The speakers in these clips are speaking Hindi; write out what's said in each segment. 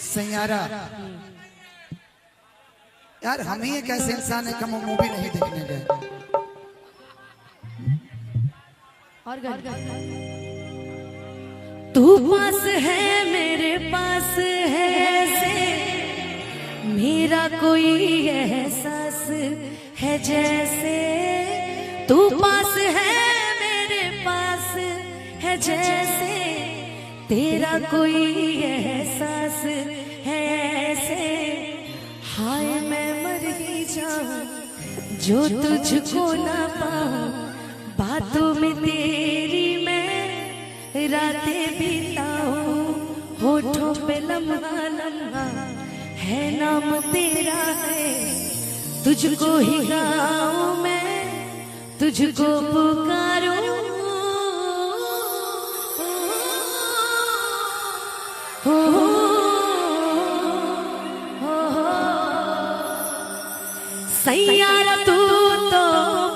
सैयारा यार, हम ही एक ऐसे इंसान है कि हम मूवी नहीं देखने गए। और तू पास है मेरे पास है से मेरा कोई एहसास है जैसे तू पास है मेरे पास है जैसे तेरा कोई एहसास है ऐसे। हाय मैं मर ही जाऊं जो तुझको ना पाऊं, बातों में तेरी मैं रातें बिताऊं, होठों पे लम्हा लम्हा है नाम तेरा है, तुझको ही गाऊं मैं तुझको पुकारूं। सैयारा तू तो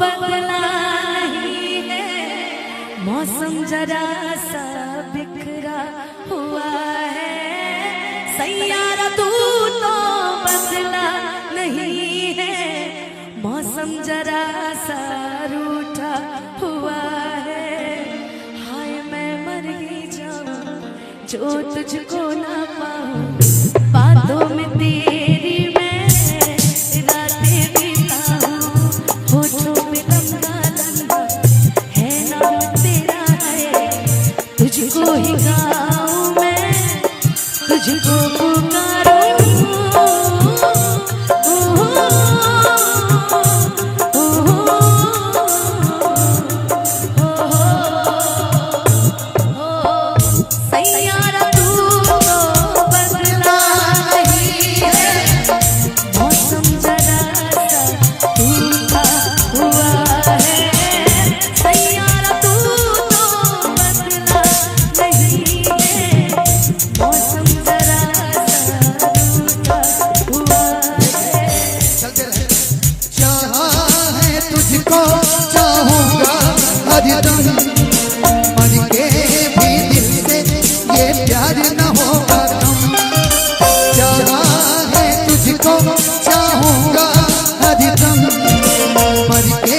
बदला नहीं है, मौसम जरा सा बिखरा हुआ है। सैयारा तू तो बदला नहीं है, मौसम जरा सा रूठा हुआ है। हाय मैं मर ही जाऊं जो तुझको ना पाऊं, बातों में तेरी मैं रातें बिताऊं, होठों में लम्हा लम्हा है नाम तेरा है, तुझको ही गाऊं मैं तुझको पुकारूं। सैयारा तू तो बदला नहीं है, मौसम जरा सा रूठा हुआ है। सैयारा तू तो बदला नहीं है, मौसम जरा सा रूठा हुआ है। चलते रहे। चाहा है तुझको चाहूंगा हरदम, मर के भी दिल से ये प्यार न होगा कम। चाहा है तुझको चाहूंगा हरदम, मर के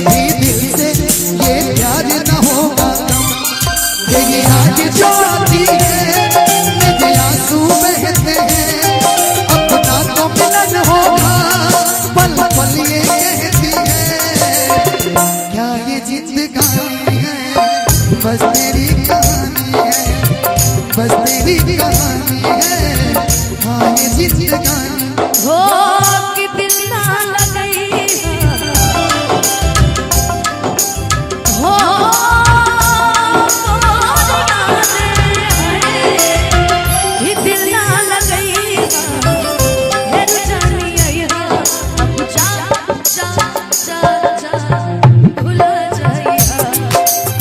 भी दिल से ये प्यार न होगा कम। तेरी आग जो आती है मेरे आंसू बहते हैं, अपना तो मिलन होगा पल पल ये कहती है। क्या ये जिंदगानी है, बस तेरी कहानी है, बस तेरी कहानी है। हाँ ये जिंदगानी हो कि दिल ना लगई हो कि दिल ना लगई है जानी आई अब जा जा जा जा भूल जाई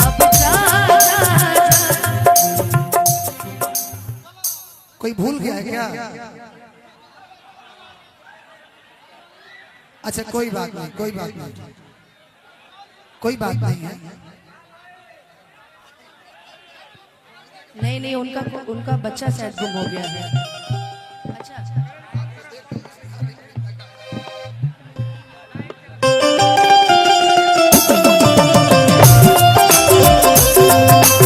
अब जा जा। कोई भूल गया है क्या? अच्छा कोई बात नहीं, कोई बात नहीं, कोई बात नहीं है। नहीं नहीं, उनका बच्चा शायद गुम हो गया है। अच्छा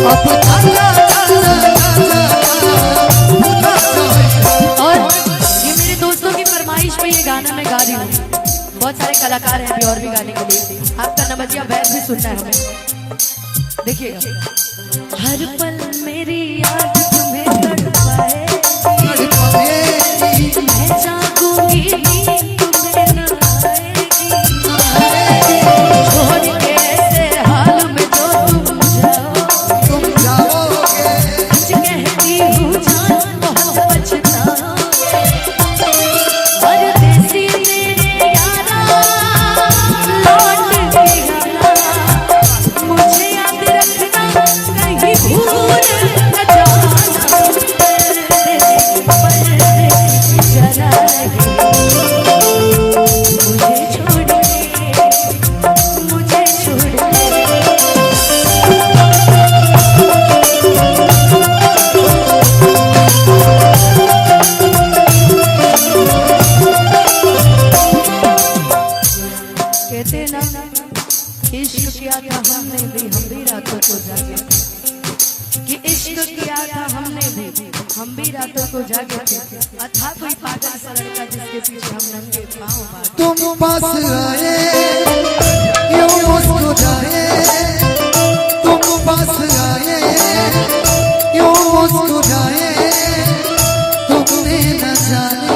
अब चला और ये मेरे दोस्तों की फरमाइश पे ये गाना मैं गा रही हूँ। बहुत सारे कलाकार हैं अभी और भी गाने के लिए, आपका नमजिया बैठ भी सुनना है हमें। देखिएगा। हर पल मेरी याद तुम्हें तड़पाए, मैं जागूंगी नींद तुम्हें न आएगी, छोड़ के ऐसे हाल में जो तुम जाओगे, सच कहती हूँ जान बहुत पछताओगे। परदेसी मेरे यारा लौट गया, मुझे याद रखना कहीं भूल न जाओ। रातों को जागे थे, था कोई पागल सा लड़का जिसके पीछे हम नंगे पाँव भागे। तुम पास आए यूं मुस्कुराए, तुम पास आए यूं मुस्कुराए, तुमने न जाने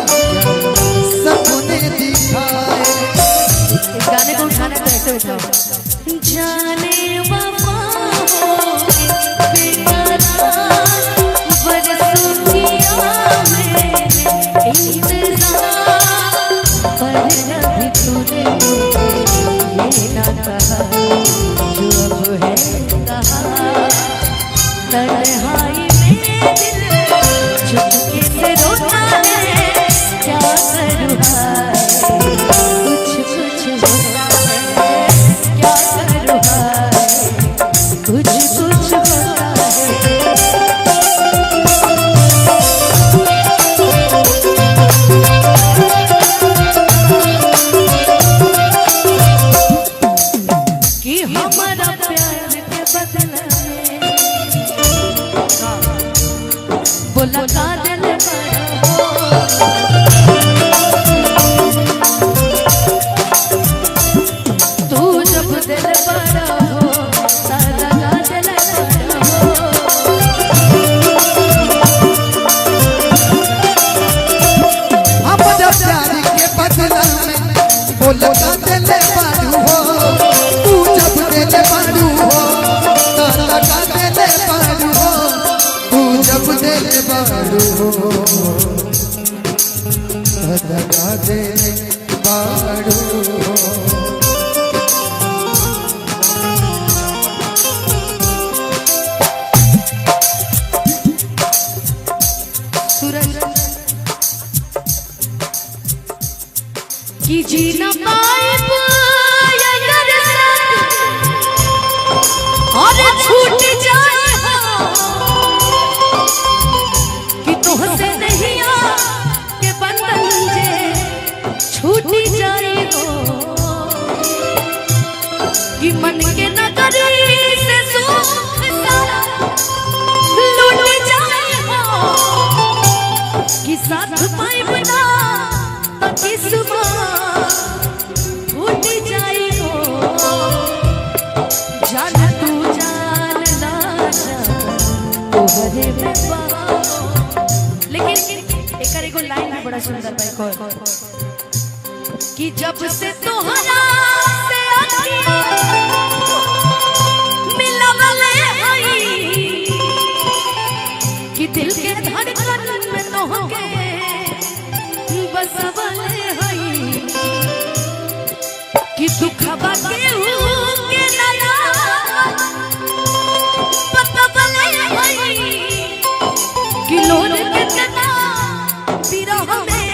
सपने दिखाए। इस गाने को उठाना तो ऐसे उठाओ, जाने वफा हो बेकरार बरसों किया मैंने इंतजार, पर कभी तूने ये ना कहा जो अब है कहा। तन्हाई में दिल चुपके से रोता है, क्या करूँ हाय कुछ कुछ होता है, क्या करूँ हाय कुछ कुछ होता है। कि हमारा प्यार के बदले बोला का दिल तू जब दिल बड़ा हो सारा का दिल हो। हम जब प्यार के बदला में बोला का दिल बारू हो, तू जब दिल बारू हो तारा का दिल बारू हो, तू जब दिल बारू हो तारा का दिल बारू हो। सूरज कि जी न पाए अगर और छूट जाए हो, कि तुहसे नहीं के बंधन जे छूट जाए हो, कि मन के नगरी से सुख सारा लूट जाए हो, कि साथ पाए बिना किस्मत फूट जाए हो। जान तू जान ना जान तोहरे में पाओ। लेकिन एक लाइन में बड़ा सुंदर भाई कि जब से तोहरा से अखियां मिलवले हई, कि दिल के धड़कन में तोहके बसवले हई, कि दुखवा के नया पतवले हई, कि लोन के तना बिरह में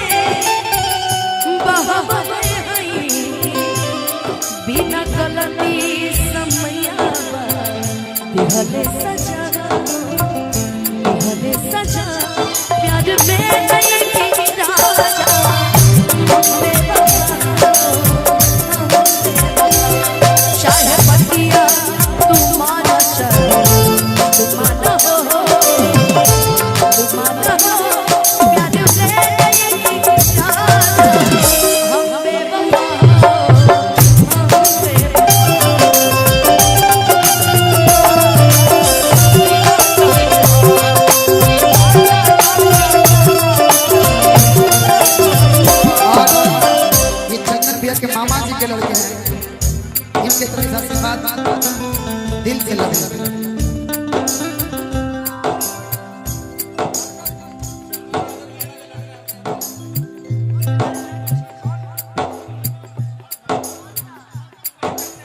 बहवले हई, बिना गलती समयवा दिहले सजा, दिहले सजा प्यार में नहीं राजा। चाहे पतिया तुम्हारा चाहे तुम्हारा हो, तुम्हारा हो प्यार में नहीं राजा। हम बेवफा हम के मामा जी के लड़के हैं, इनके तरफ से आशीर्वाद दिल से लगे।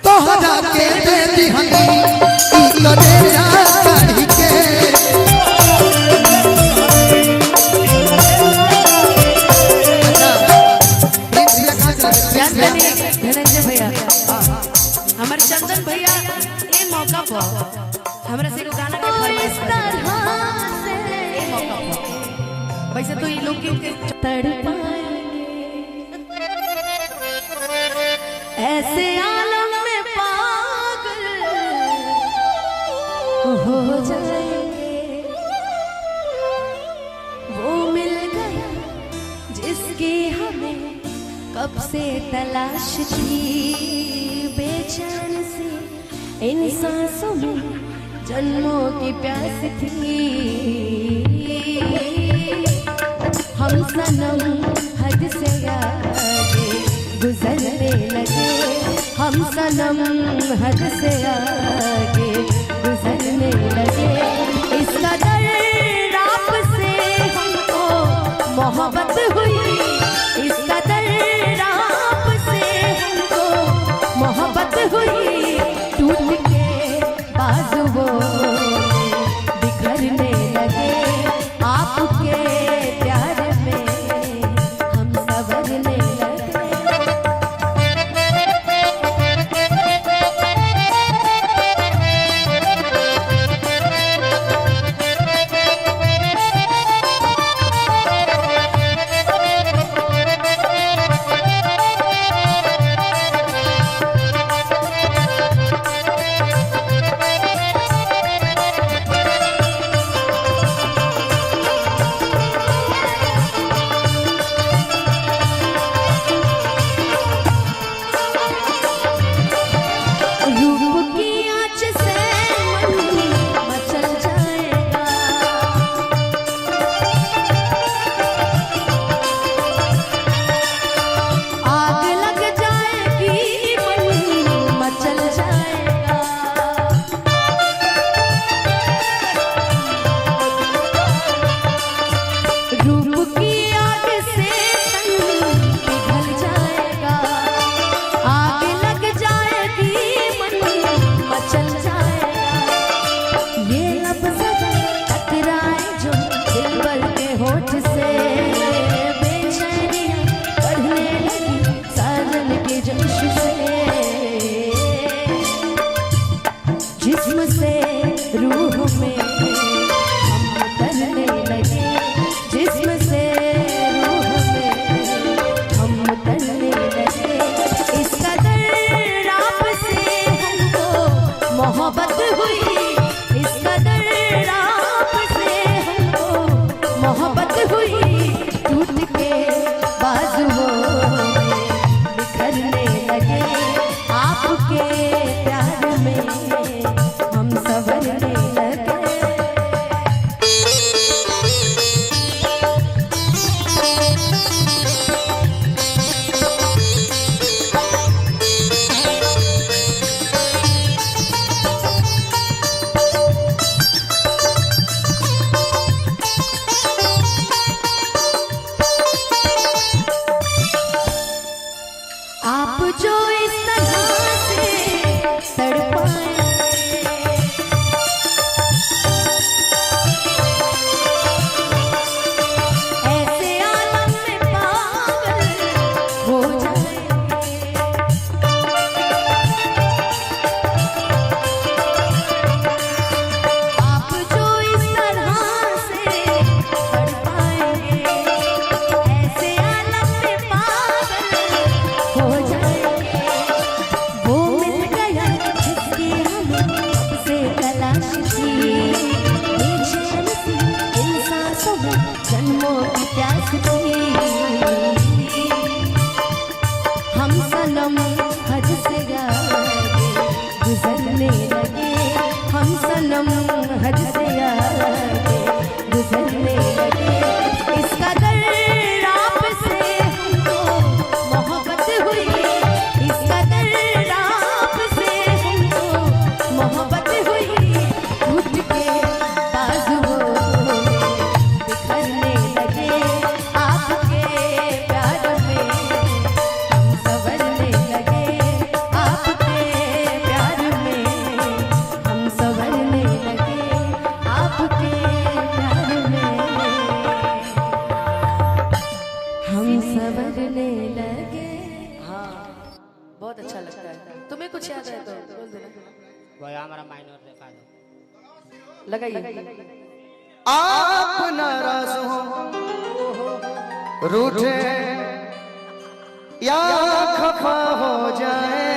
तोहरा के दे दिहनी ई लड़े जा काढ़ी के, धनंजय भैया हमारे चंदन भैया ये मौका पर हमरा से गाना के फरमाइश ए मौका पर वैसे तो ये लोग के तड़पाएंगे ऐसे आलम में पागल हो जाएंगे कब से तलाश थी बेचैन सी इन सांसों में जन्मों की प्यास थी। हम सनम हद से आगे गुजरने लगे, हम सनम हद से आगे गुजरने लगे। इस कदर रात से हमको मोहब्बत हुई, इस कदर रात से हमको मोहब्बत हुई। टूट के बाजुओं में बिखरने लगे, आपके प्यार में हम संवरने लगे। जिस्म से रूह में हम उतरने लगे, जिस्म से रूह में हम उतरने लगे। इस कदर रात से हमको मोहब्बत हुई, इस कदर रात से हमको मोहब्बत हुई। टूट के बाजुओं में बिखरने लगे, आपके प्यार में हम संवरने लगे। आप जो इस तरह से तड़पाए, ऐसे आलम में पागल हो जाएंगे। आप जो इस तरह से तड़पाएंगे, ऐसे आलम में पागल हो जाएंगे। वो मिल गया जिसकी हमें कब से तलाश थी, बेचैन सी इन सांसों में जन्मों की प्यास थी। हम सनम हद से आगे गुजरने लगे, हम सनम हद से आगे गुजरने लगे। इस कदर रात से हमको मोहब्बत हुई, इस कदर रात से हमको मोहब्बत हुई। टूट के बाजुओं में बिखरने लगे, आपके प्यार में हम संवरने लगे, आपके प्यार में हम संवरने लगे, आपके प्यार में हम संवरने लगे। हाँ, बहुत अच्छा लगता है। तुम्हें कुछ याद है तो बोल देना। भाई हमारा माइनर देखा दो। लगाइए। आप नाराज हो, रूठे या खफा हो जाए,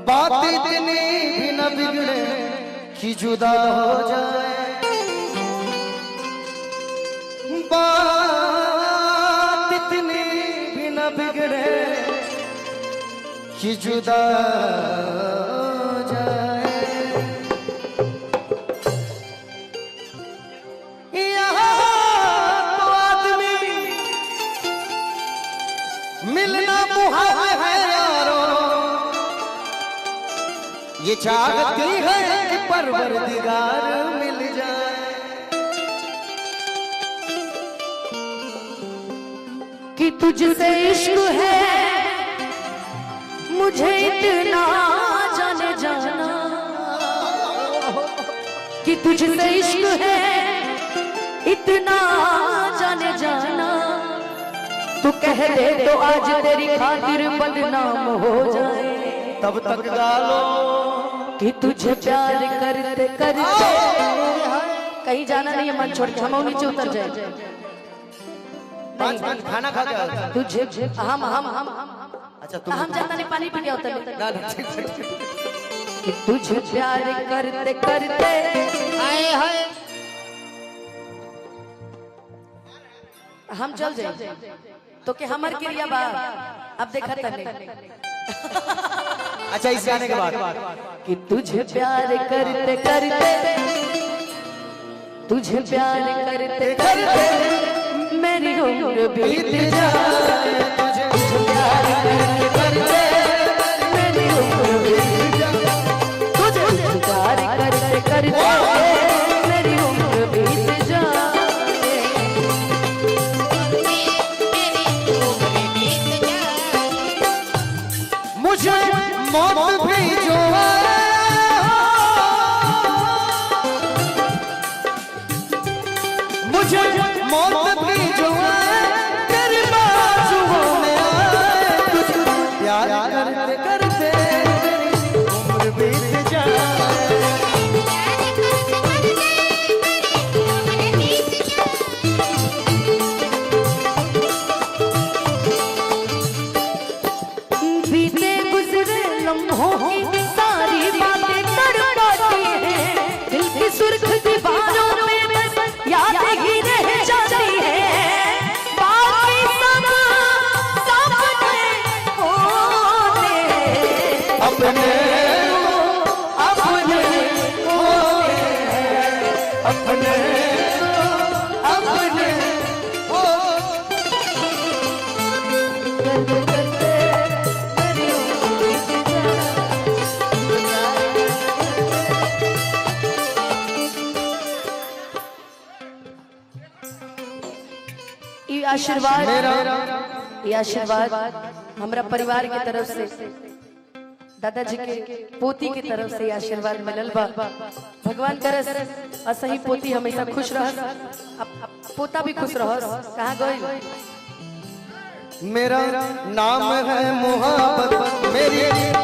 बात इतनी भी न बिगड़े कि जुदा हो जाए। बात कि जुदा जाए यहाँ तो आदमी मिलना मुहाल है यारो, ये चाहती है कि परवरदिगार मिल जाए। कि तुझसे इश्क है मुझे इतना जाने जाना, कि तुझसे इश्क है इतना जाने जाना, तू कह दे तो आज तेरी खातिर बदनाम हो जाए। तब तक गालो कि तुझे प्यार करते करते कहीं जाना नहीं है, मन छोड़ के हम नीचे उतर जाए। खाना खा के तुझे हम अच्छा हम जाता नहीं, पानी पी के उतर ना ठीक ठीक। कि तुझे प्यार करते करते हाय हाय हम चल जाए तो कि हमार क्रिया बा अब देखा तने। अच्छा इस गाने के बाद कि तुझे प्यार करते करते तुझे प्यार करते करते मेरी उम्र बीत जाए। तुझे प्यार करते करते मेरी उम्र बीत जाए। तुझे प्यार करते करते मेरी उम्र बीत जाए। मुझे मौत भी जो आए, मुझे मौत भी जो आए तेरी बाजुओं में आए। तुझे प्यार करते करते मेरी उम्र बीत जाए। बीते गुजरे लम्हों की सारी बातें तड़पाती हैं, दिल की सुर्ख दीवारों में बस यादें ही रह जाती हैं। बाकी सब सपने होते अपने अपने होते हैं, अपने अपने हो। ये आशीर्वाद हमरा परिवार की तरफ से, दादाजी के पोती की तरफ से आशीर्वाद मिलल बा। भगवान करे असही पोती हमेशा खुश रह, पोता भी खुश रह। कहाँ गए? मेरा नाम है मोहब्बत, मेरी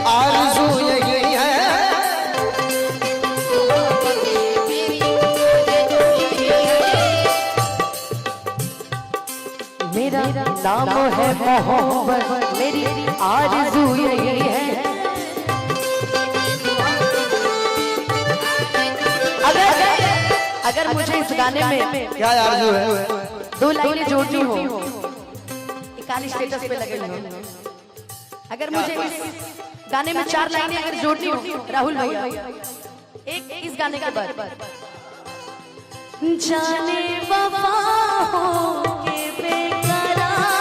आरज़ू यही है। मेरा नाम है मोहब्बत, मेरी आरज़ू यही है। अगर मुझे इस गाने में क्या आरज़ू है? 2 लाइनें जोड़नी हो, काली स्टेटस पे लगे हो। अगर मुझे इस गाने में 4 लाइनें अगर जोड़नी हो राहुल भैया, एक इस गाने के बाद जाने वफा हो के बेकरार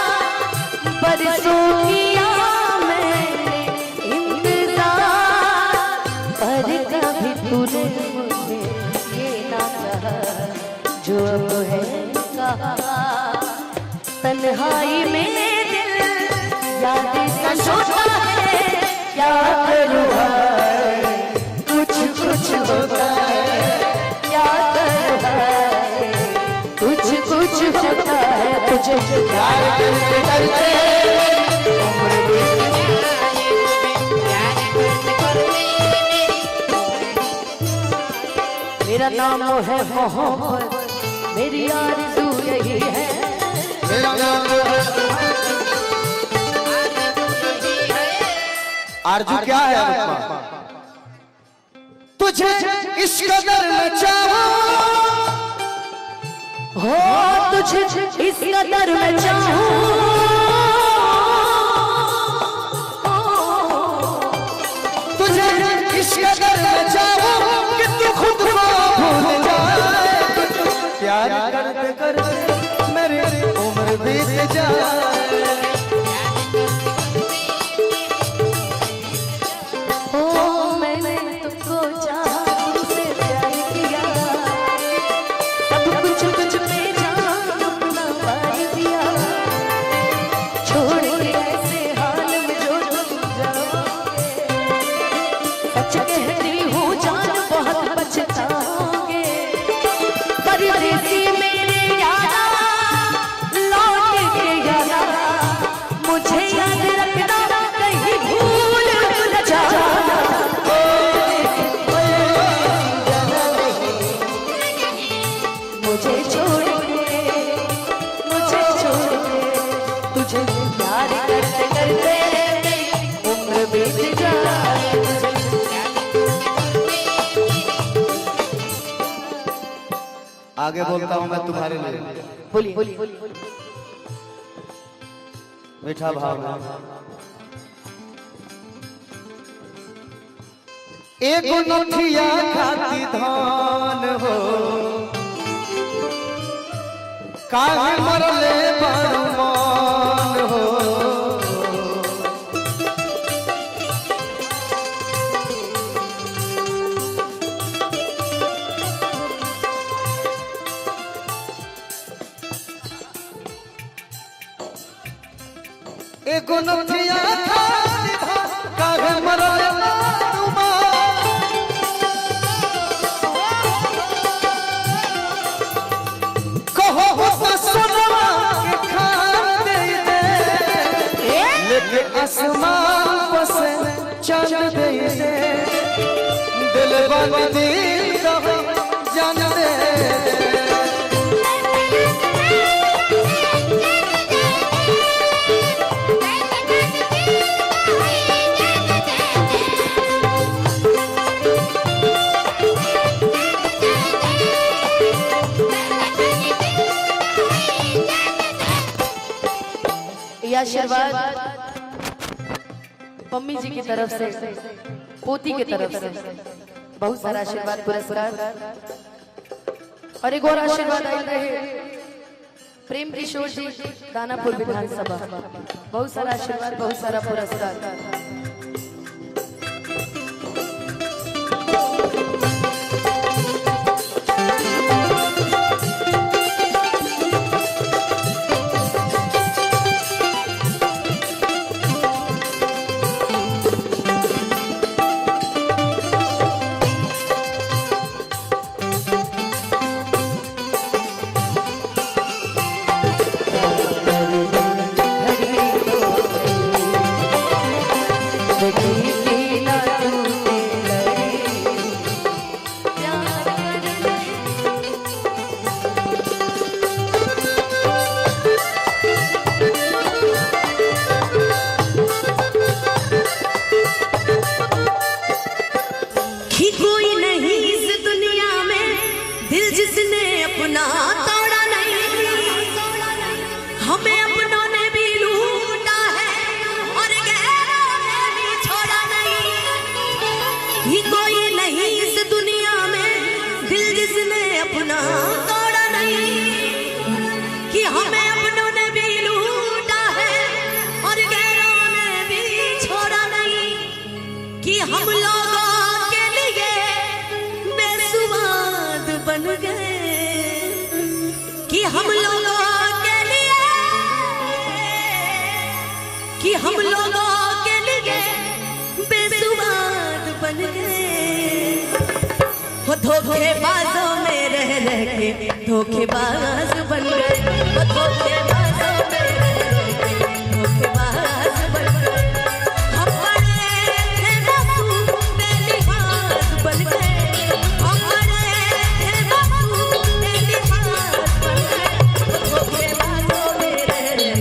बरसों किया मैंने इंतजार, पर कभी तूने मुझे ये ना कहा जो अब है कहा। तन्हाई में दिल यादें संजोता है, क्या करूँ कुछ कुछ होता है, क्या करूँ कुछ कुछ होता है। तुझे प्यार करते करते उम्र बीत जाए। मेरा नाम है मोहब्बत, मेरी आरज़ू यही है। आरज़ू क्या है? तुझे इस कदर न चाहूं हो, तुझे इस कदर मैं चाहूं प्यार करते करते मेरी उम्र बीत जाए। ओ मैंने तुमको चाहा, तुमसे प्यार किया, सब कुछ तुझ पे जान अपना वार दिया, छोड़ के ऐसे हाल में जो तुम जाओगे, सच कहती हूँ जान बहुत पछताओगे। परदेसी मेरे यारा लौट के यारा, मुझे याद रखना कहीं भूल न जाना। मुझे छोड़ के तुझे प्यार करते करते उम्र बीत जाए। आगे बोलता हूँ मैं तुम्हारे लिए, बोलिए। मीठा भाव में। एक नोठिया खाती धान हो, काहे मरले बड़मान हो। एक नोठिया खाती धान, काहे मरले बड़मान। कहो तो सोनवा के खान दे दे, लेके आसमान पर से चांद दे दे, दिलवा में दिल का जान दे दे। ये आशीर्वाद मम्मी जी की तरफ से, पोती की तरफ से बहुत सारा आशीर्वाद पुरस्कार, और एक और आशीर्वाद आए रहे प्रेम किशोर जी दानापुर विधानसभा, बहुत सारा आशीर्वाद, बहुत सारा पुरस्कार। हमें अपनों ने भी लूटा है और गैरों ने भी छोड़ा नहीं। ही कोई नहीं इस दुनिया में दिल जिसने अपना तोड़ा नहीं। कि हमें अपनों ने भी लूटा है और गैरों ने भी छोड़ा नहीं। कि हम लोगों के लिए बेसुमाद बन गए। कि हम लोगों हम लोगों के लिए बेसुमाद बन गए। वो धोखेबाजों में रह के धोखेबाज बन गए। वो धोखेबाजों में रह के धोखेबाज बन गए। हम बड़े थे मासूम बेलिहाज बन गए। हम बड़े थे मासूम बेलिहाज बन गए। वो धोखेबाजों में रह के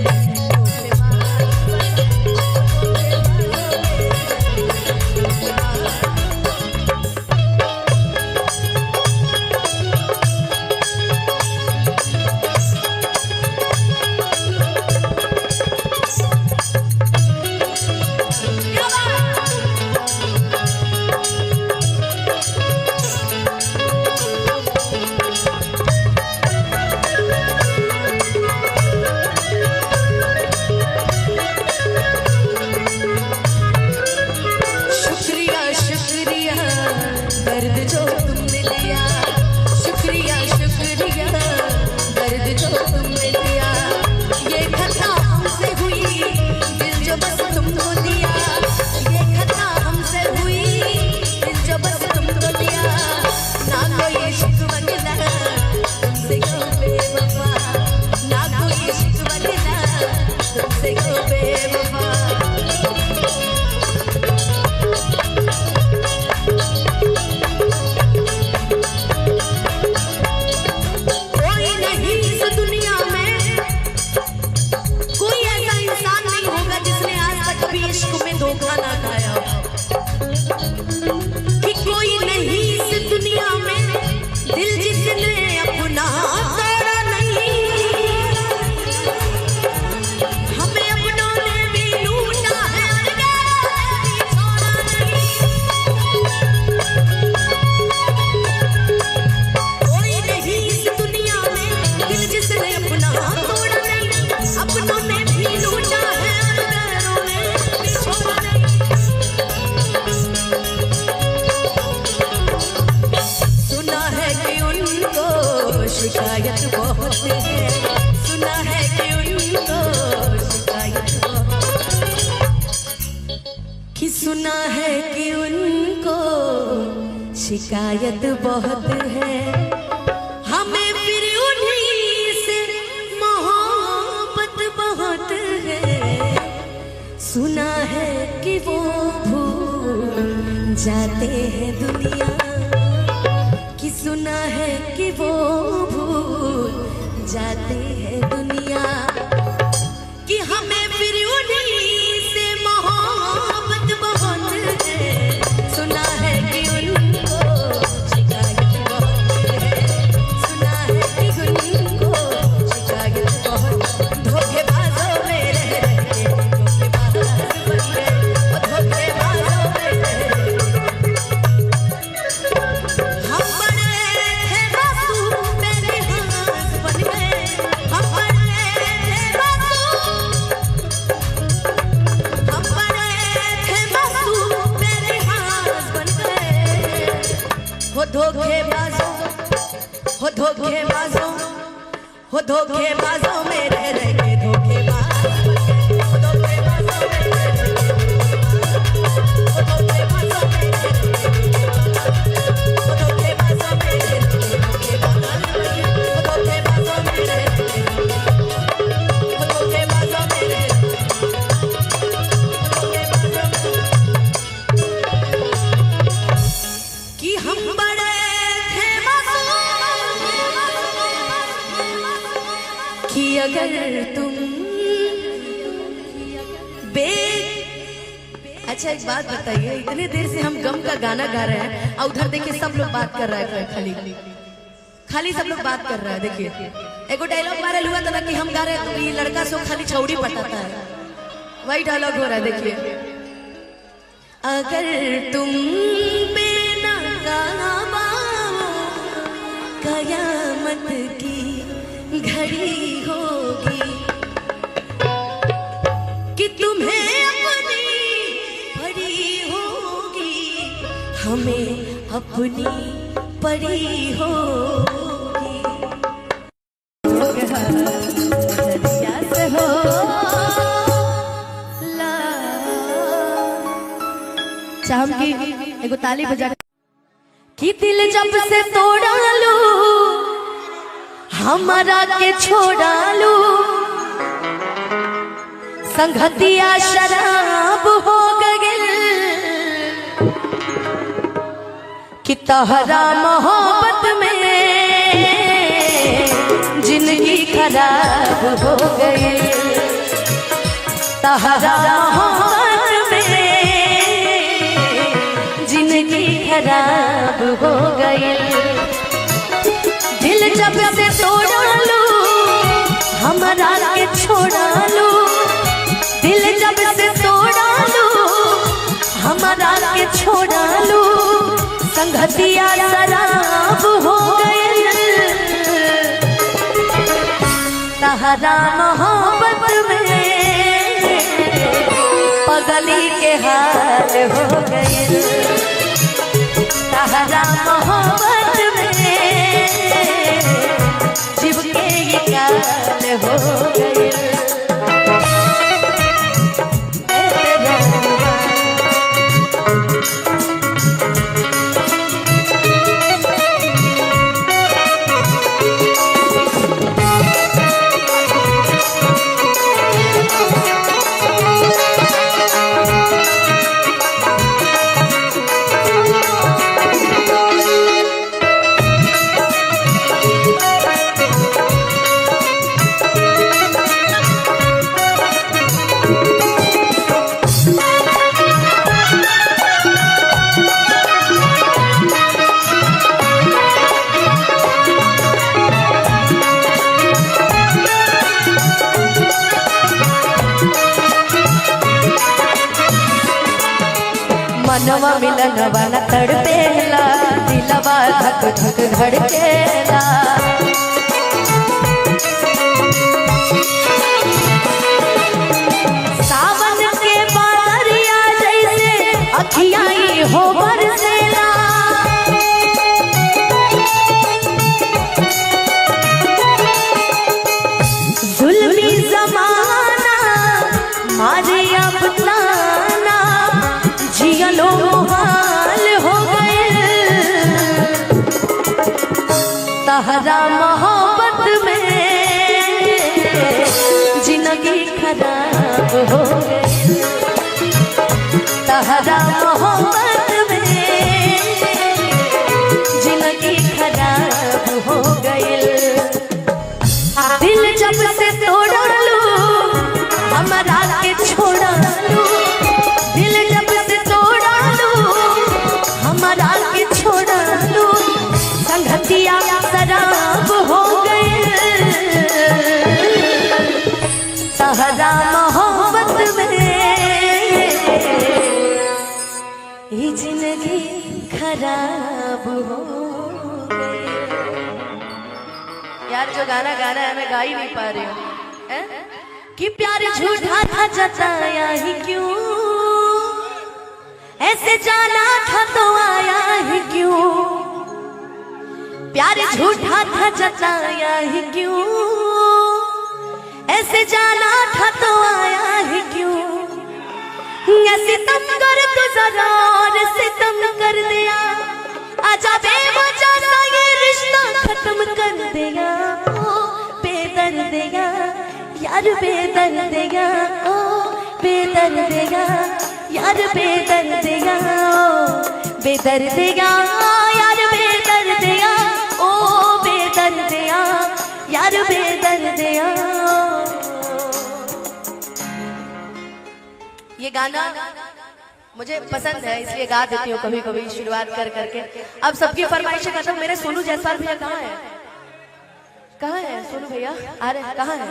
बहुत है, सुना है कि उनको शिकायत कि सुना है कि उनको शिकायत बहुत है, हमें फिर उन्हीं से मोहब्बत बहुत है, सुना है कि वो भूल जाते हैं दुनिया, कि सुना है कि वो भूल जाते हैं दुनिया, कि हमें फिर उन्हीं से मोहब्बत बहुत है, सुना है कि उनको शिकायत बहुत है, सुना है कि उनको शिकायत बहुत, धोखेबाजों में रह के धोखेबाज बन गए, वो धोखेबाजों में रह के। हम बड़े थे मासूम बेलिहाज बन गए, हम बड़े थे मासूम बेलिहाज बन गए, हो धोखेबाजों में रह के धोखेबाज बन गए, हो धोखेबाजों में रह के धोखेबाज, हो धोखेबाजों में रह के धोखेबाज, हो धोखेबाजों में रह के धोखेबाज, हो धोखेबाजों में रह के धोखेबाजों में रह कि हम बड़े थे मासूम, कि अगर तुम अच्छा एक बात बताइए, इतने देर से हम गम का गाना गा रहे हैं और उधर देखिए सब लोग बात कर रहा है, खाली सब लोग बात कर रहा है। देखिए एगो डायलॉग वायरल हुआ था ना कि हम गा रहे हैं तो ये लड़का सो खाली छौड़ी पटाता है, वही डायलॉग हो रहा है। देखिए अगर तुम बेनकाबा कयामत की घड़ी होगी, कि तुम्हें अपनी पड़ी होगी, हमें अपनी पड़ी होगी, दरिया से हो ला। चाहम की एगो ताली बजा कि दिल जब से तोड़ा लू, हमारा के छोड़ा लू, संगतिया शराब हो गए, कि तहरा मोहब्बत में जिंदगी खराब हो गई, तहरा मोहब्बत में जिंदगी खराब हो गई, दिल जब से तोड़ा लू, हमारा के छोड़ा लू, दिल जब से तोड़ा लू, हमारा के छोड़ा लू, संगतिया शराब हो गए, तहरा मोहब्बत में पगली के हाल हो गए, तहरा मोहब्बत में जीव के ये काल हो गए। मनवा मिलन वाला तड़पेला, दिलवा धक धक धड़केला, सावन के बादरिया जैसे अखियाई हो बरसेला, गाना गाना है, मैं गा ही नहीं पा रही हूँ। कि प्यार झूठा था जताया ही क्यों, ऐसे जाना था तो आया ही क्यों। प्यार झूठा था जताया ही क्यों, ऐसे जाना था तो आया ही क्यों। सितम कर तू जरा और सितम कर दिया, आजा बेवजह सा ये रिश्ता खत्म कर दिया। ओ बेदर्दिया यार बेदर्दिया, ओ बेदर्दिया यार बेदर्दिया, ओ बेदर्दिया यार बेदर्दिया, ओ बेदर्दिया यार बेदर्दिया। ये गाना मुझे पसंद है इसलिए गा देती हूँ कभी कभी शुरुआत कर करके। अब सबकी फरमाइशें खत्म। मेरे सोनू जायसवाल भैया कहाँ है? कहाँ है सोनू भैया? आ रहे हैं? कहाँ है?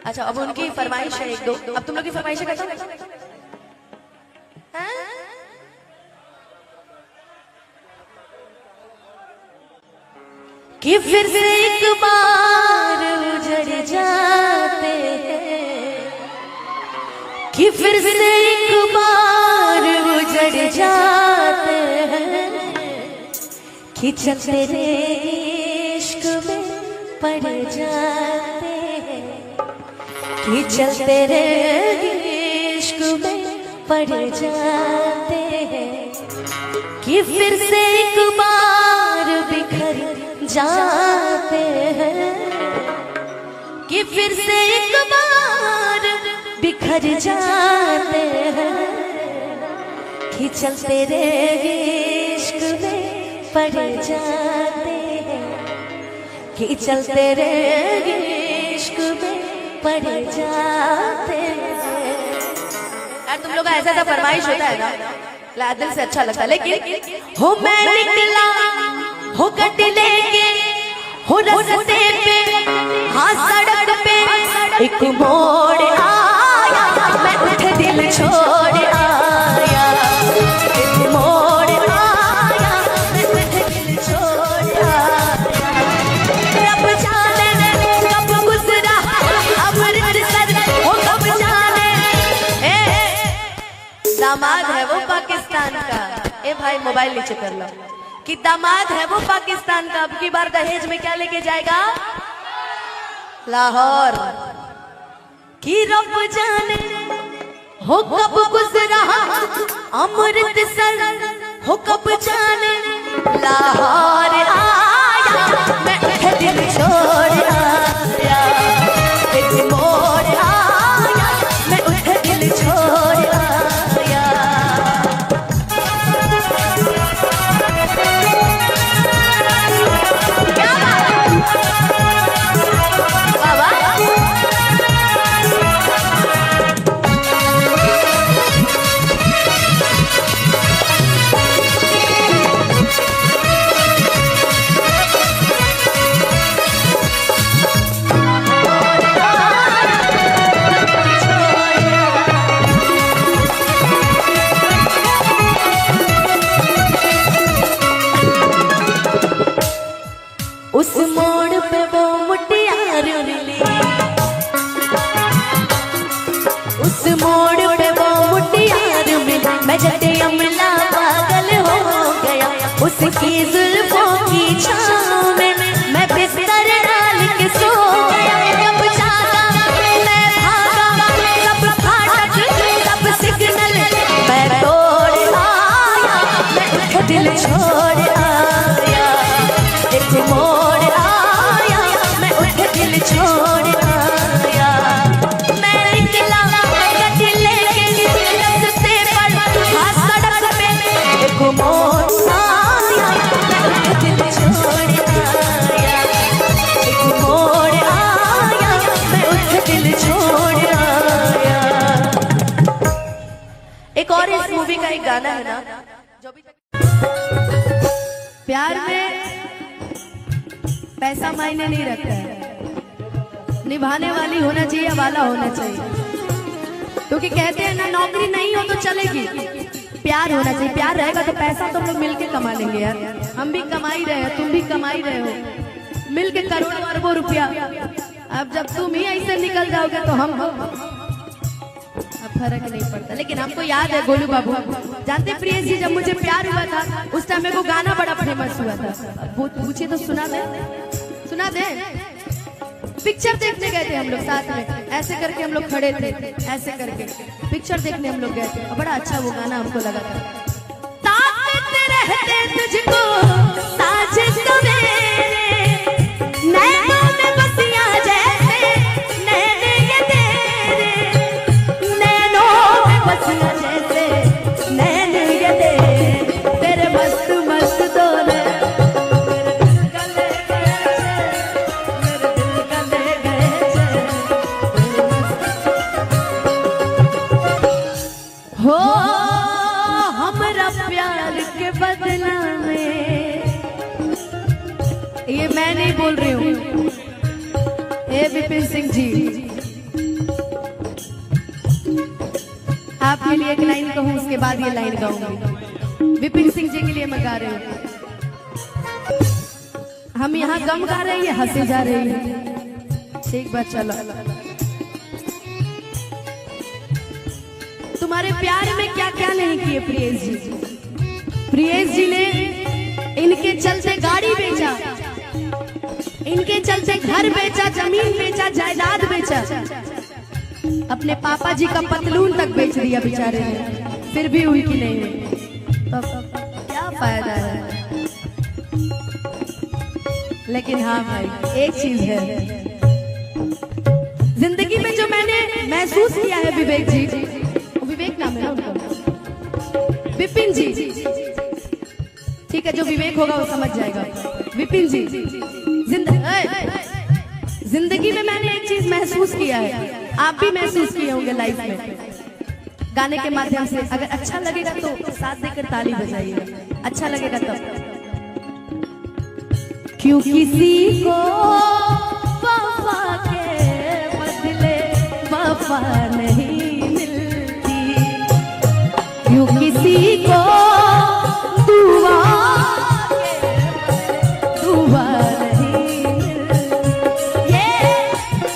अच्छा अब उनकी फरमाइश है एक दो। अब तुम लोग की फरमाइशें खत्म हैं? कि फिर से एक बार उजड़ जाते हैं, कि फिर से एक बार उजड़ जाते हैं, कि चल तेरे इश्क में पड़ जाते हैं, कि चल तेरे इश्क में पड़ जाते हैं, कि फिर से एक बार बिखर जाते हैं, कि फिर से एक बार बिखर जाते हैं, कि चल तेरे इश्क में पड़ जाते हैं, कि चल तेरे इश्क में पड़ जाते हैं। यार तुम लोग का ऐसा ऐसा फरमाइश होता है ना, दिल से अच्छा लगता है। लेकिन हो मैं निकला हो गट लेके हो रास्ते पे, हाँ सड़क पे एक मोड़ आया, मैं उठे दिल छोड़ आया, एक मोड़ आया, मैं उठे दिल छोड़ आया। रब जाने कब गुजरा अमृतसर, हो कब जाने। दामाद है वो पाकिस्तान का, ए भाई मोबाइल नीचे कर लो। कि दामाद है वो पाकिस्तान का, अब की बार दहेज में क्या लेके जाएगा? लाहौर। कि रब जाने हो कब गुजरा अमृतसर, हो कब जाने लाहौर आया, मैं उठे दिल छोड़ आया, एक मोड़ आया, मैं उठे दिल छोड़ आया। उस मोड़ पे वो मुटियार मिली, उस मोड़ पे वो मुटियार मिली, मैं जटे अमला पागल हो गया, उसकी जुल्फों की छाँव में मैं बिस्तर डाल के सो गया। कब जागा मैं भागा, कब फाटक कब सिग्नल मैं तोड़ आया, मैं उठे दिल छोड़ आया, एक मोड़ आया, मैं उठे दिल छोड़ आया। मैं निकला गट लेके रास्ते पर, हाँ सड़क पे एक मोड़ आया, मैं उठे दिल छोड़ आया, एक मोड़ आया, मैं उठे दिल छोड़ आया। एक और इस मूवी का एक गाना है ना, जो भी प्यार में पैसा मायने नहीं रखता है, निभाने वाली होना चाहिए, वाला होना चाहिए। क्योंकि कहते हैं ना नौकरी नहीं हो तो चलेगी, प्यार होना चाहिए। प्यार रहेगा तो पैसा तो हम लोग मिलके कमा लेंगे यार। हम भी कमा ही रहे हैं, तुम भी कमा ही रहे हो, मिल के करोड़ों अरबों रुपया। अब जब तुम ही ऐसे निकल जाओगे तो हम अब फर्क नहीं पड़ता। लेकिन हमको याद है गोलू बाबू, जानते प्रियेश जी, जब मुझे प्यार हुआ था उस टाइम मेरे को गाना बड़ा फेमस हुआ था। वो पूछे तो सुना दे, सुना दे। पिक्चर देखने गए थे हम लोग साथ में, ऐसे करके हम लोग खड़े थे, ऐसे करके पिक्चर देखने हम लोग गए थे। बड़ा अच्छा वो गाना हमको लगा था। ताकत रहते तुझको साजिश सवेरे, नैनों में बसिया जैसे नैने ये तेरे, नैनों में बसिया जैसे नैने ये तेरे मस्त मस्त डोले, मेरे दिल का ले गए हो हमरा प्यार के बदला में। ये मैं नहीं बोल रही हूँ, ए विपिन सिंह जी, आपके लिए एक लाइन कहूँ उसके बाद ये लाइन गाऊंगी। विपिन सिंह जी के लिए मैं गा रही हूँ। हम यहाँ गम गा रहे हैं, हंसे जा रहे हैं। ठीक बात, चलो। तुम्हारे प्यार में क्या क्या नहीं किए प्रियेश जी। प्रियेश जी ने इनके चलते गाड़ी बेचा, इनके चलते घर बेचा, जमीन बेचा, जायदाद बेचा, अपने पापा जी का पतलून तक बेच दिया बेचारे ने, फिर भी उनकी नहीं हुई। तो क्या फायदा है। लेकिन हाँ भाई, एक चीज है जिंदगी में जो मैंने महसूस किया है, विवेक जी, विवेक नाम है ना उनका, विपिन जी, ठीक है, जो विवेक होगा वो समझ जाएगा। विपिन जी, जिंदगी में मैंने एक चीज महसूस किया है, आप भी महसूस किए होंगे लाइफ में, गाने के माध्यम से। अगर अच्छा लगेगा तो साथ देकर ताली बजाइएगा, अच्छा लगेगा तब। क्यों किसी को वफा के बदले वफा नहीं मिलती, क्यों किसी को दुआ के बदले दुआ नहीं मिलती, ये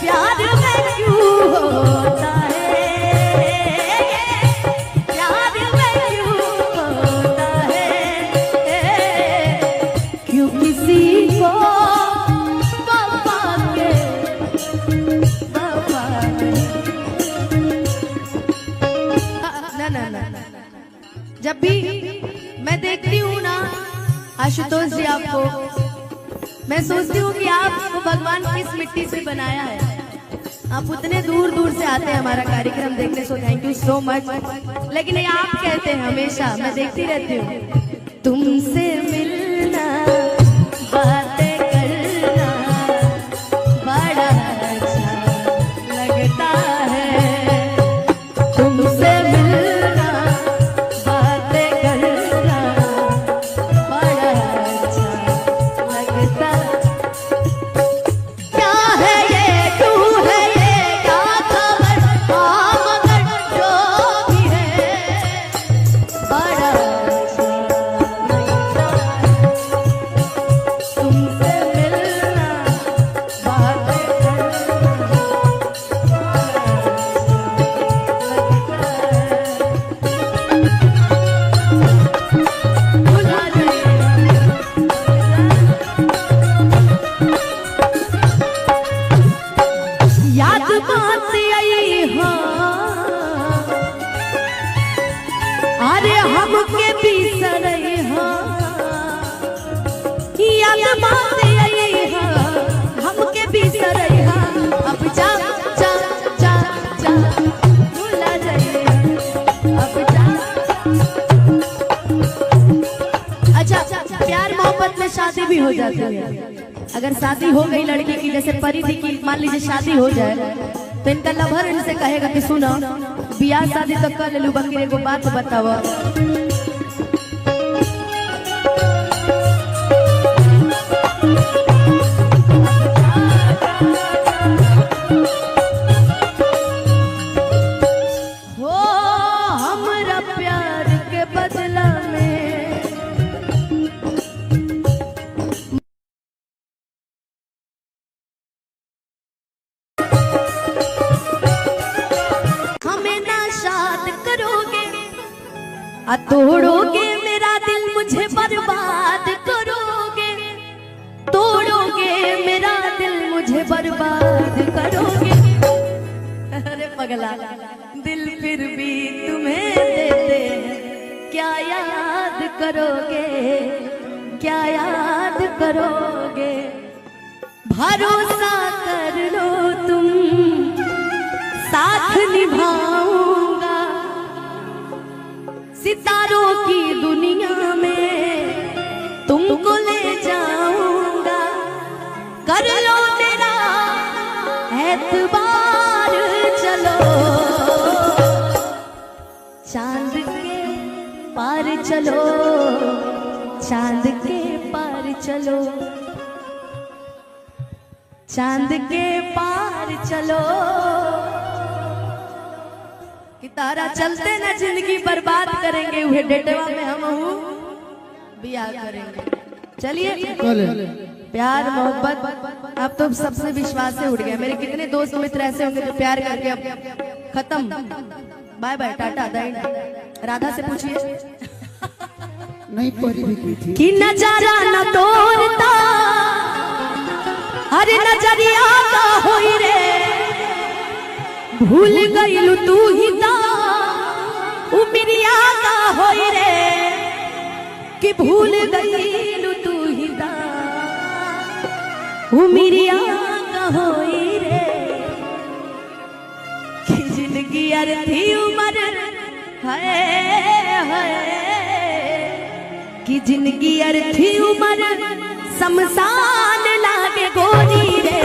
प्यार में क्यों होता है, ये प्यार में क्यों होता है, क्यों किसी को वफा के वफा नहीं। ना ना ना, जब भी मैं देखती हूँ ना आशुतोष जी आपको, मैं सोचती हूँ कि आपको भगवान किस मिट्टी से बनाया है। आप उतने दूर दूर से आते हैं हमारा कार्यक्रम देखने, so thank you so much. लेकिन ये आप कहते हैं हमेशा, मैं देखती रहती हूँ, तुमसे मिलना बातें करना बड़ा अच्छा लगता है, तुमसे मिलना बातें करना बड़ा अच्छा लगता है। क्या है ये, तू है ये, क्या खबर, हाँ मगर जो भी है बड़ा अच्छा लगता है, तुमसे मिलना बातें करना भुला याद बात आई हाँ, अरे हमके बिसरई हाँ, याद बात आई हाँ, हमके बिसरई हाँ, अब जा जा जा जा भुला जाइए, अब जा। अच्छा, प्यार मोहब्बत में शादी भी हो जाती है। अगर शादी हो गई लड़की की, जैसे परिधि की मान लीजिए शादी हो जाए, तो इनका लभर इनसे कहेगा कि सुनो बियाह शादी तो कर ले लू, बकरी को बात बताओ। तोड़ोगे मेरा दिल मुझे बर्बाद करोगे, तोड़ोगे मेरा दिल मुझे बर्बाद करोगे। अरे पगला दिल फिर भी तुम्हें देते हैं, क्या याद करोगे, क्या याद करोगे। भरोसा कर लो तुम, साथ निभाऊंगा, सितारों की दुनिया में तुमको ले जाऊंगा। कर लो मेरा एतबार, चलो चांद के पार चलो, चांद के पार चलो, चांद के पार चलो। कि तारा चलते ना जिंदगी बर्बाद करेंगे, वह डेटवा में हम बियाह करेंगे। चलिए प्यार मोहब्बत अब तो सबसे विश्वास से उठ गया। मेरे कितने दोस्त मित्र ऐसे होंगे जो प्यार करके अब खत्म, बाय बाय टाटा दाई। राधा से पूछिए नहीं परी भी की थी कि नजारा न तोड़ता, अरे नजरिया का होई रे, भूल गईलू तू ही ता, उमरिया का होई रे, कि भूल गईलू तू ही ता, उमरिया का होई रे। कि जिंदगी अर्थी उम्र है, कि जिंदगी अर्थी उम्र शमशान लागे गोरी रे,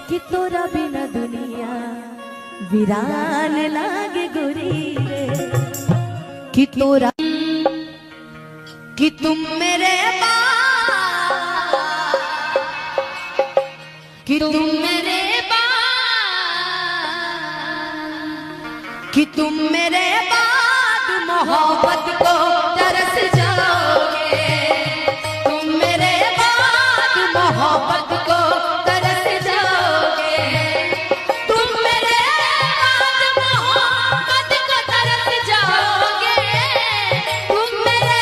कि तोरा बिना दुनिया वीरान लागे गोरी रे। कि तोरा, कि तुम मेरे कि तुम मेरे कि तुम मेरे बाद मोहब्बत को तरस जाओगे, तुम मेरे बाद मोहब्बत को तरस जाओगे, तुम मेरे बाद मोहब्बत को तरस जाओगे, तुम मेरे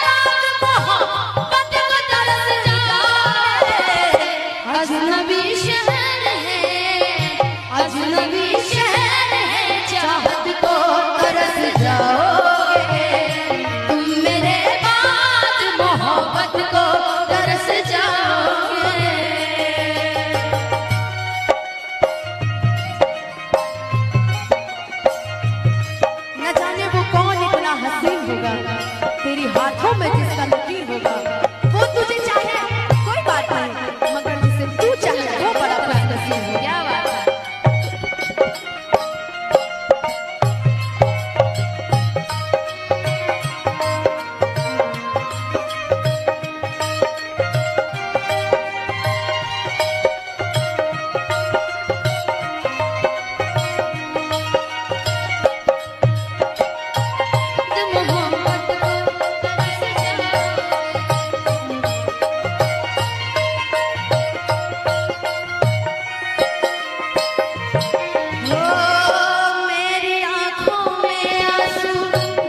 बाद मोहब्बत को तरस जाओगे। अजनबी शहर है, अजनबी शहर है, चाहत को तरस जाओगे, तुम मेरे बाद मोहब्बत को तरस जाओगे। न जाने वो कौन इतना हसीन होगा, तेरी हाथों में जिसका लकीर होगा, वो तुझे चाहे कोई बात नहीं, मगर जिसे तू चाहे वो बड़ा खुशनसीब है। क्या बात है। मेरी आंखों में आंसू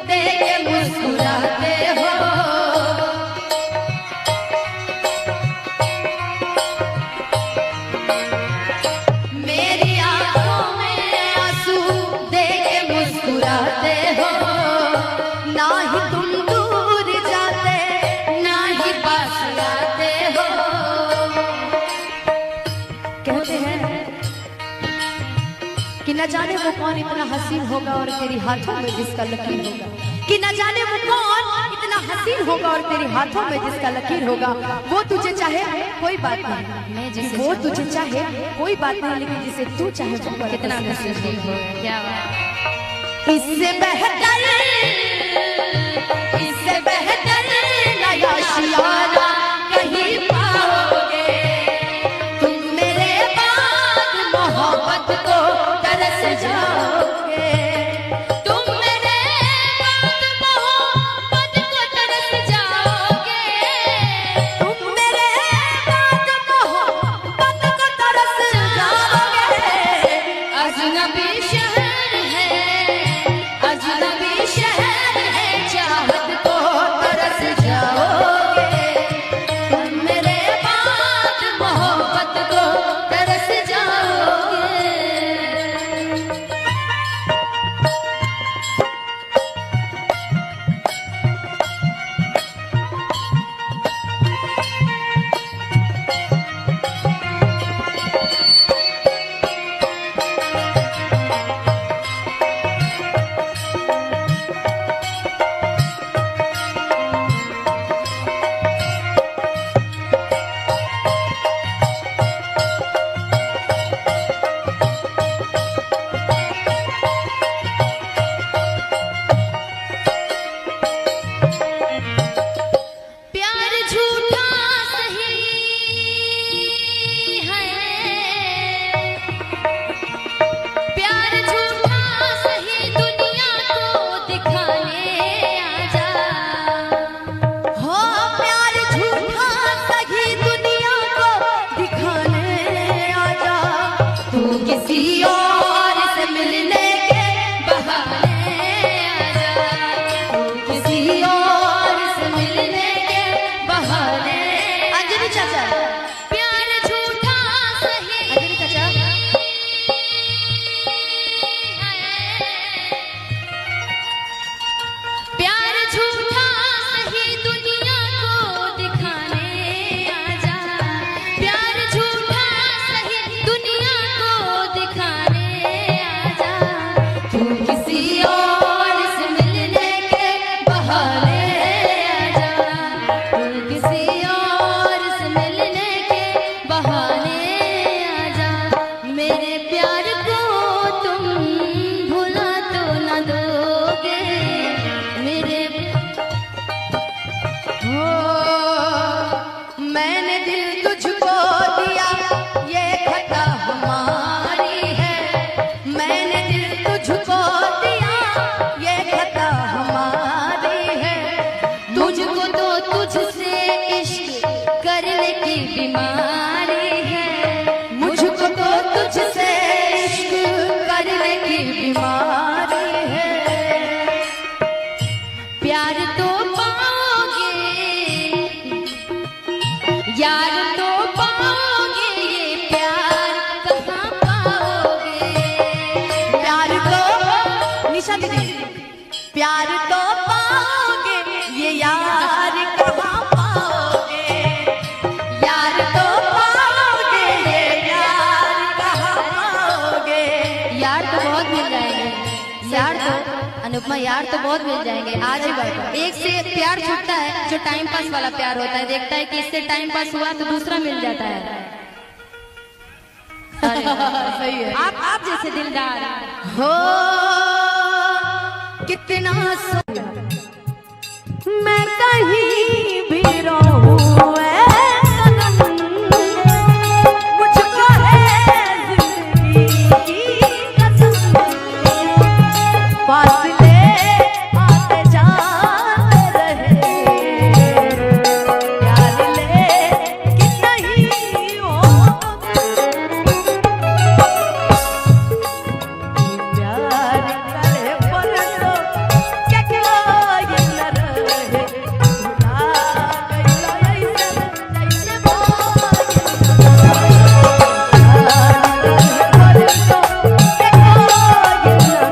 दे के मुस्कुराते हो, मेरी आंखों में आंसू दे के मुस्कुराते हो, ना ही तुम दूर जाते ना ही पास आते हो। कहते हैं कि न जाने वो कौन इतना हसीन होगा और तेरी हाथों में जिसका लकीर होगा, कि न जाने वो कौन इतना हसीन होगा और तेरी हाथों में जिसका लकीर होगा, वो तुझे चाहे कोई बात नहीं, जिसे वो तुझे चाहे कोई बात नहीं, लेकिन जिसे तू चाहे वो कितना नसीब हो। क्या इससे बेहतर, इससे बेहतर नया शियारा कहीं पाओगे, तुम मेरे बाद मोहब्बत को तरस जाओगे, तुम मेरे बाद मोहब्बत को तरस जाओगे, तुम मेरे बाद मोहब्बत को तरस जाओगे। अजनबी शहर है, अजनबी शहर किसी और से मिलने के बहाने आजा, तू किसी और से मिलने के बहाने। अंजलि चाचा, प्यार झूठा सही। अंजलि चाचा, प्यार झूठा सही दुनिया को दिखाने आजा, प्यार झूठा सही दुनिया को दिखाने आजा, तू किसी और से मिलने के बहाने आजा, तू किसी और से मिलने के बहाने आजा। मेरे प्यार को तुम भुला तो न दोगे, मेरे हो मैंने दिल तुझको दिया, ये खता हमारी है, मैंने दिल तुझको दिया, ये खता हमारी है, तुझको तो तुझसे इश्क करने की बीमारी है, मुझको तो तुझसे इश्क करने की बीमारी है। प्यार तो पाओगे यार, तो पाओगे, ये प्यार कहाँ पाओगे, प्यार तो निशा दीदी, प्यार तो पाओगे, ये यार कहाँ पाओगे, यार तो पाओगे, ये यार कहाँ पाओगे। यार तो बहुत मिल जाएंगे, यार तो अनुपमा, यार तो बहुत मिल जाएंगे। आज ही बात, एक से प्यार छूटता है जो टाइम पास वाला प्यार होता है, देखता है कि इससे टाइम पास हुआ तो दूसरा मिल जाता है। सही है, आप जैसे दिलदार हो कितना मैं कहीं भी रहूं ऐ सनम, मुझको है जिंदगी की कसम, फासले आते जाते रहे, प्यार ले कि नहीं हो, प्यार करे पर तो क्या कोई न रहे, भुला गइलो ऐसे जैसे भोगे, प्यार करे पर तो क्या कोई न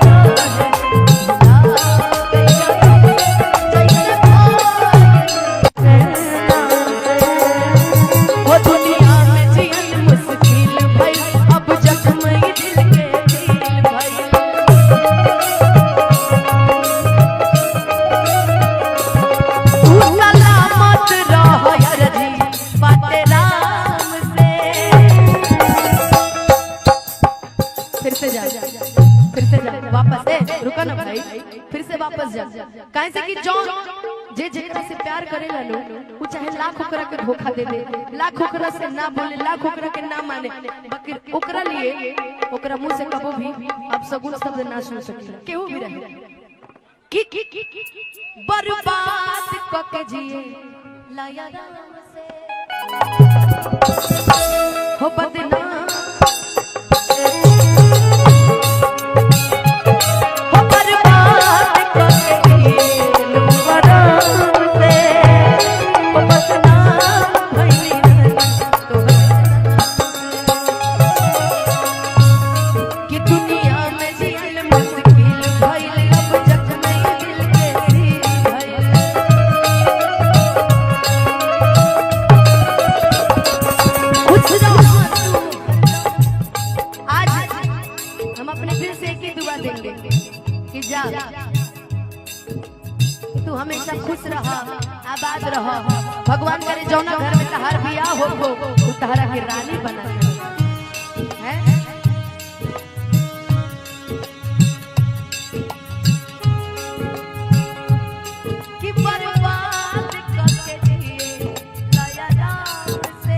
वो दुनिया में जियन मुश्किल भई, अब जख्म ही दिल के दिल भई, तू सलामत रह यार जी बाटे राम से। फिर से जा, फिर से जा, वापस रुका ना भाई, फिर से वापस जा, काहे से कि जो जे जेकरा से प्यार करेला लो, वो चाहे लाख ओकरा के धोखा दे दे, लाख ओकरा से ना बोले, लाख ओकरा के ना माने, बाकी ओकरा लिए ओकरा मुंह से कबो भी अब सगुन शब्द ना सुन सकेला केहू भी रहे, कि बर्बाद क के जिए लाया राम से हो बदनाम, हो बर्बाद क के जिए राम से, हो बदनाम भइली तो कि दुनिया में जियल मुश्किल भइल, अब जख्म ही दिल के दिल भइल। कुछ आज हम अपने दिल से एक ही दुआ देंगे कि जा तू हमेशा खुश रहा, आबाद रहा, भगवान करे जौना घर में तहार बियाह हो तहरा की रानी बना है। कि बर्बाद करके जिए लाया राम से,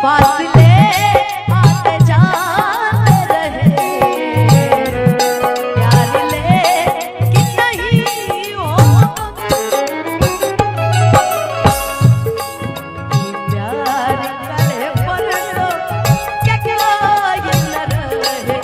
फासले आते जाते रहे प्यार ले कि नहीं हो प्यार करे पर तो क्या ये न रहे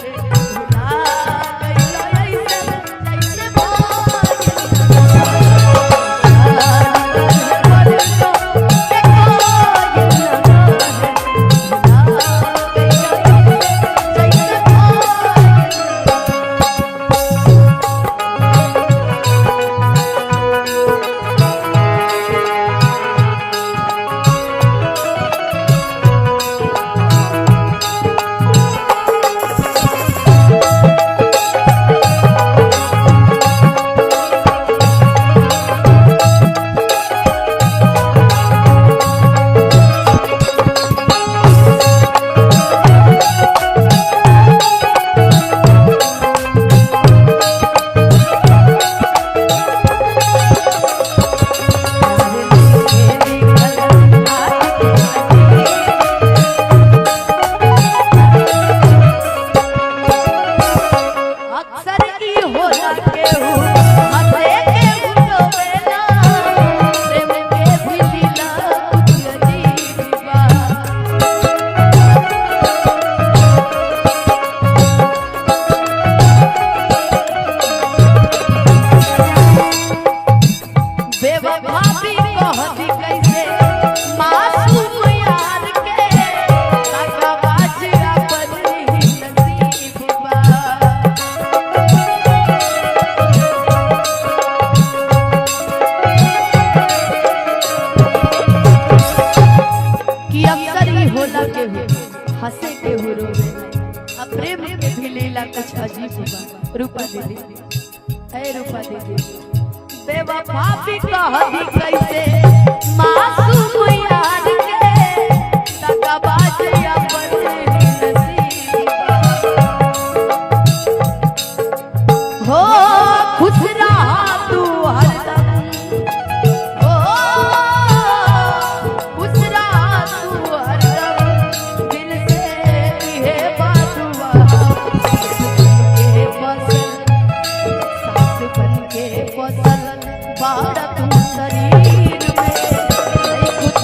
भुला गई ऐसे हंसे के हो रोवे अब प्रेम के भी लीला कुछ अजीब बा रूपा दीदी है रूपा दीदी बेवफा भी कहदी कैसे मासूम यार के दगाबाज अपन नसीब हो खुश रहा तू हरदम हो खुश रहा तू हरदम दिल से ये बातुआ के फसल साथ बन के फसल बाड़ा तू शरीर में नहीं कुछ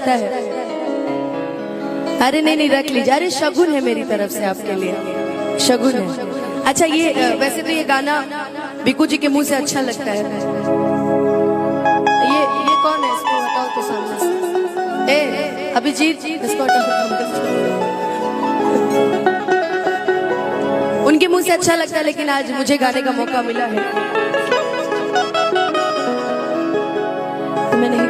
लगता है। अरे नहीं नहीं रख लीजिए, अरे शगुन है मेरी तरफ से आपके लिए, शगुन है। अच्छा ये वैसे तो ये गाना बिकू जी के मुंह से अच्छा लगता है। ये कौन है, इसको हटाओ के सामने से। ए अभिजीत इसको हटाओ। उनके मुंह से अच्छा लगता है, लेकिन आज मुझे गाने का मौका मिला है तो मैं नहीं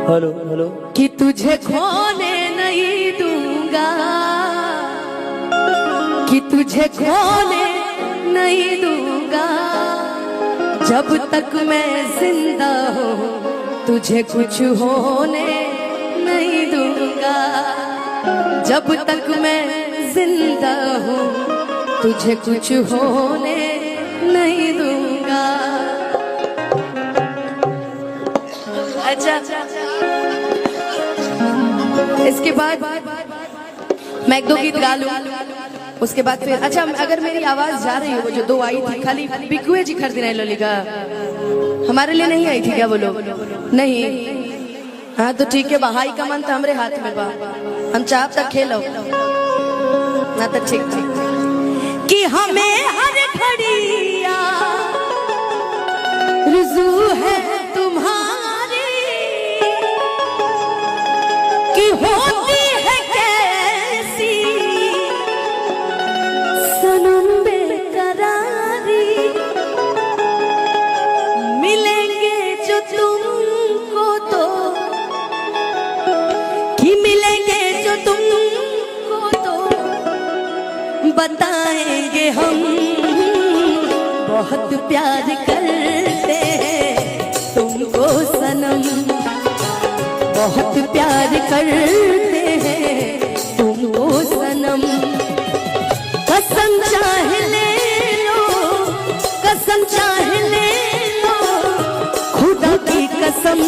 हेलो हेलो कि तुझे खोने नहीं दूंगा, कि तुझे खोने नहीं दूंगा, जब तक मैं जिंदा हूँ तुझे कुछ होने नहीं दूंगा, जब तक मैं जिंदा हूँ तुझे कुछ होने नहीं दूंगा। अच्छा इसके बाद मैं एक दो गीत गा लूं, उसके बाद फिर अच्छा अगर मेरी आवाज जा रही हो, वो जो दो आई थी खाली बिकुए जी खरीद रहे लोलिका, हमारे लिए नहीं आई थी क्या वो लोग? नहीं, हाँ तो ठीक है, बहाई का मन तो हमारे हाथ में बा, हम चाह तक खेलो ना तो ठीक ठीक कि हमें हर घड़िया रुजू है तुम्हारी, कि होती है कैसी सनम बेकरारी, मिलेंगे जो तुमको तो, कि मिलेंगे जो तुमको तो बताएंगे हम, बहुत प्यार करते हैं तुमको सनम, बहुत प्यार करते हैं तुमको सनम, कसम चाहे ले लो, कसम चाहे ले लो, खुदा की कसम,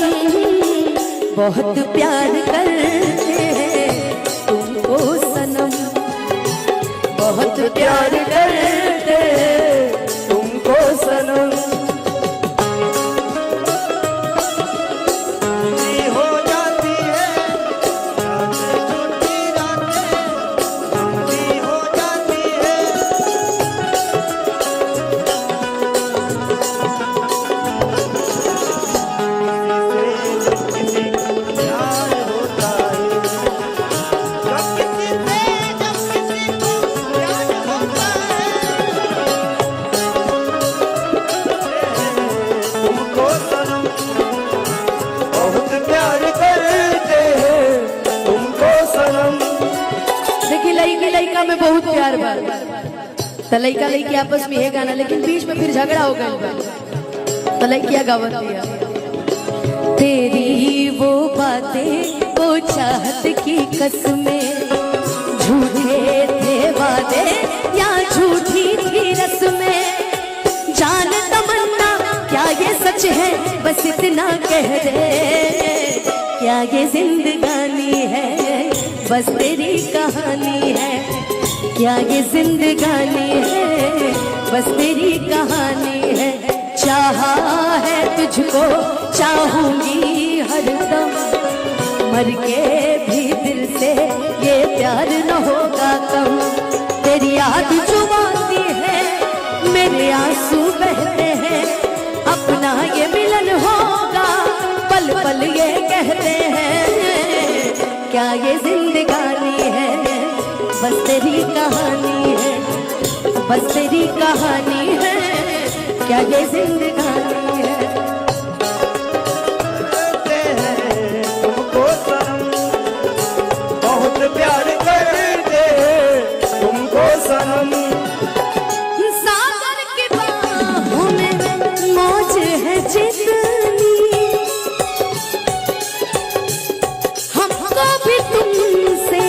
बहुत प्यार करते हैं तुमको सनम, बहुत प्यार करते तुमको सनम। हो जाती है छोटी रातें, लंबी हो जाती है, प्यार होता है, जब किसी को प्यार होता है, तुमको सनम, बहुत प्यार करते हैं तुमको सनम। देखिए लड़की लड़का में बहुत प्यार बा, तो लड़का लड़की आपस में ये गाना, लेकिन बीच में फिर झगड़ा हो गया बा, तो लड़कियां गावत दिया तेरी वो बातें वो चाहत की कसमें, झूठे थे वादे या झूठी थी रस्में, जान तमन्ना क्या ये सच है बस इतना कह दे, क्या ये जिंदगानी है बस तेरी कहानी है, क्या ये जिंदगानी है बस तेरी कहानी है, चाहा है तुझको चाहूंगी हरदम, मर के भी दिल से ये प्यार न होगा कम, तेरी याद जुबानी है मेरे आंसू बहते हैं, अपना ये मिलन होगा पल पल ये कहते हैं, क्या ये जिंदगानी है बस तेरी कहानी है, बस तेरी कहानी है, क्या ये जिंदगानी है। करते हैं तुमको सनम, बहुत प्यार करते हैं तुमको सनम। सागर की बाहों में मौज है जितनी, हमको भी तुमसे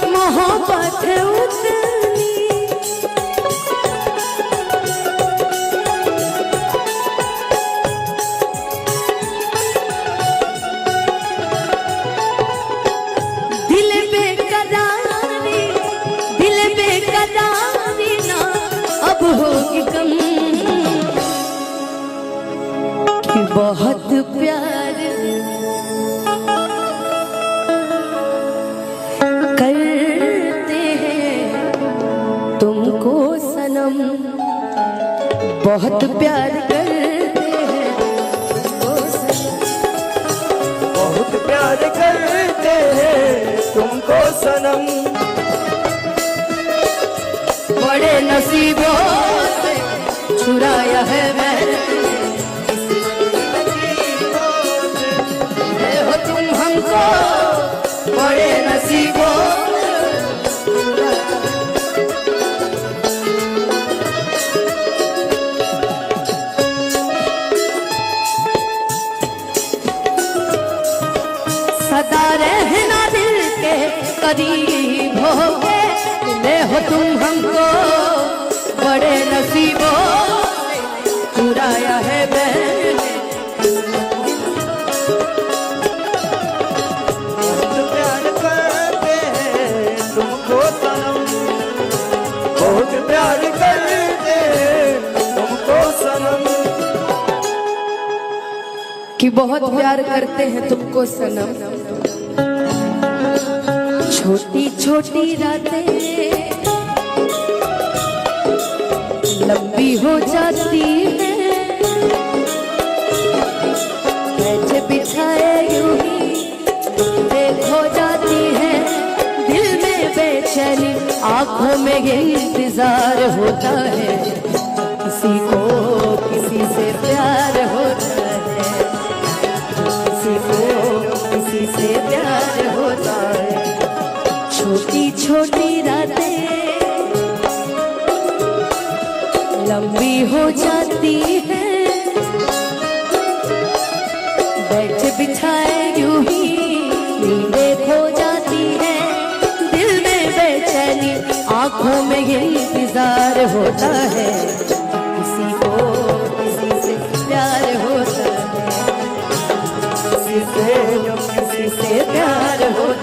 मोहब्बत है उतनी, दिल बेकरारी ना अब होगी कम, कि बहुत प्यार करते हैं तुमको सनम। बहुत प्यार करते हैं तुमको सनम। बड़े नसीबों से छुराया है मैंने हो तुम हमको, बड़े नसीबों सदा रहना दिल के करीब होके, मिले हो तुम हमको, बड़े नसीबों से चुराया है मैंने। बहुत प्यार करते हैं तुमको सनम। बहुत प्यार करते हैं तुमको सनम। कि बहुत प्यार करते हैं तुमको सनम। छोटी छोटी रातें लंबी हो जाती है, बैठे बिछाए यूं ही देखो जाती है, दिल में बेचैनी आंखों में ये इंतजार होता है, किसी को किसी से प्यार होता है, किसी को किसी से प्यार होता है। छोटी छोटी रातें लंबी हो जाती है, बैठ बिछाए यूं ही नींदें खो जाती है, दिल में बेचैनी आंखों में ये इंतजार होता है, किसी को किसी से प्यार होता है, किसी से प्यार होता है।